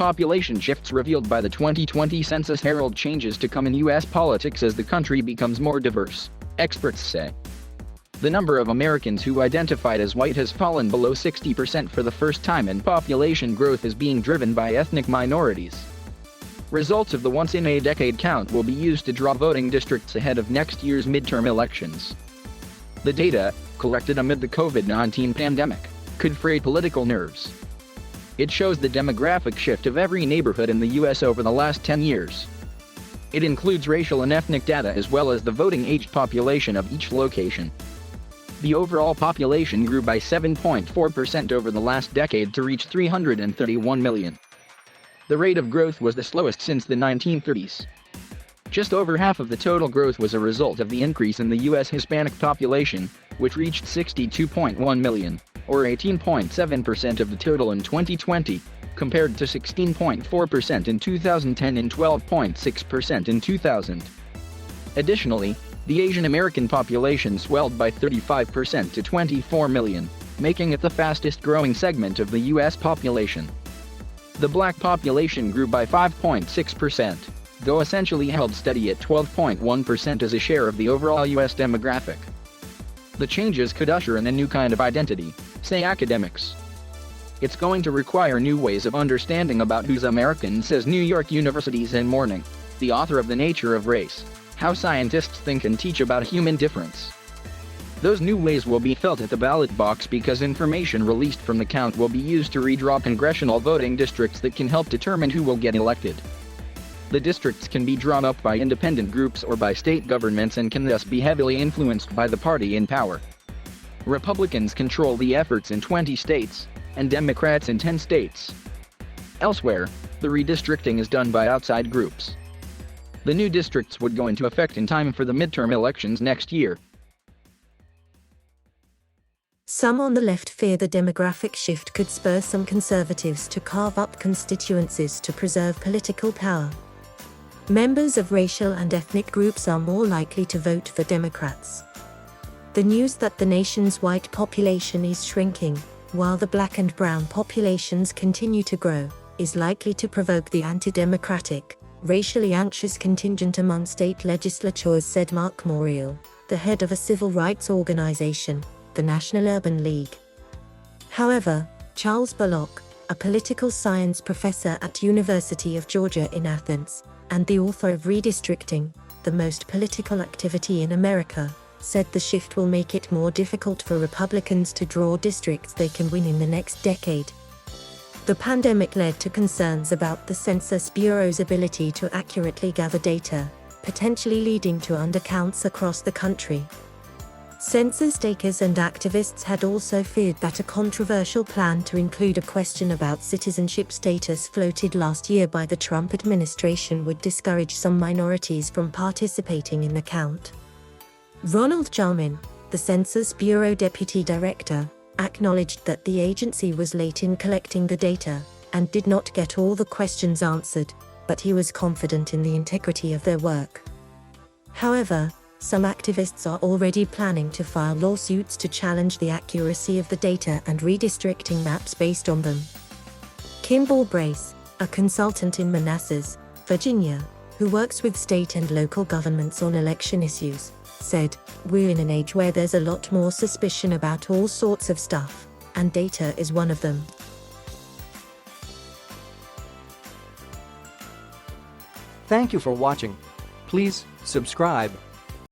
population shifts revealed by the 2020 Census herald changes to come in U.S. politics as the country becomes more diverse, experts say. The number of Americans who identified as white has fallen below 60% for the first time, and population growth is being driven by ethnic minorities. Results of the once-in-a-decade count will be used to draw voting districts ahead of next year's midterm elections. The data, collected amid the COVID-19 pandemic, could fray political nerves. It shows the demographic shift of every neighborhood in the U.S. over the last 10 years. It includes racial and ethnic data as well as the voting-aged population of each location. The overall population grew by 7.4% over the last decade to reach 331 million. The rate of growth was the slowest since the 1930s. Just over half of the total growth was a result of the increase in the U.S. Hispanic population, which reached 62.1 million, or 18.7% of the total in 2020, compared to 16.4% in 2010 and 12.6% in 2000. Additionally, the Asian American population swelled by 35% to 24 million, making it the fastest-growing segment of the U.S. population. The Black population grew by 5.6%, though essentially held steady at 12.1% as a share of the overall U.S. demographic. The changes could usher in a new kind of identity, say academics. It's going to require new ways of understanding about who's American, says New York University's Ann Morning, the author of The Nature of Race: How Scientists Think and Teach About Human Difference. Those new ways will be felt at the ballot box because information released from the count will be used to redraw congressional voting districts that can help determine who will get elected. The districts can be drawn up by independent groups or by state governments and can thus be heavily influenced by the party in power. Republicans control the efforts in 20 states, and Democrats in 10 states. Elsewhere, the redistricting is done by outside groups. The new districts would go into effect in time for the midterm elections next year. Some on the left fear the demographic shift could spur some conservatives to carve up constituencies to preserve political power. Members of racial and ethnic groups are more likely to vote for Democrats. The news that the nation's white population is shrinking, while the black and brown populations continue to grow, is likely to provoke the anti-democratic, racially anxious contingent among state legislatures, said Mark Morial, the head of a civil rights organization, the National Urban League. However, Charles Bullock, a political science professor at University of Georgia in Athens, and the author of Redistricting, the Most Political Activity in America, said the shift will make it more difficult for Republicans to draw districts they can win in the next decade. The pandemic led to concerns about the Census Bureau's ability to accurately gather data, potentially leading to undercounts across the country. Census takers and activists had also feared that a controversial plan to include a question about citizenship status floated last year by the Trump administration would discourage some minorities from participating in the count. Ronald Jarmin, the Census Bureau Deputy Director, acknowledged that the agency was late in collecting the data and did not get all the questions answered, but he was confident in the integrity of their work. However, some activists are already planning to file lawsuits to challenge the accuracy of the data and redistricting maps based on them. Kimball Brace, a consultant in Manassas, Virginia, who works with state and local governments on election issues, said, "We're in an age where there's a lot more suspicion about all sorts of stuff, and data is one of them." Thank you for watching. Please subscribe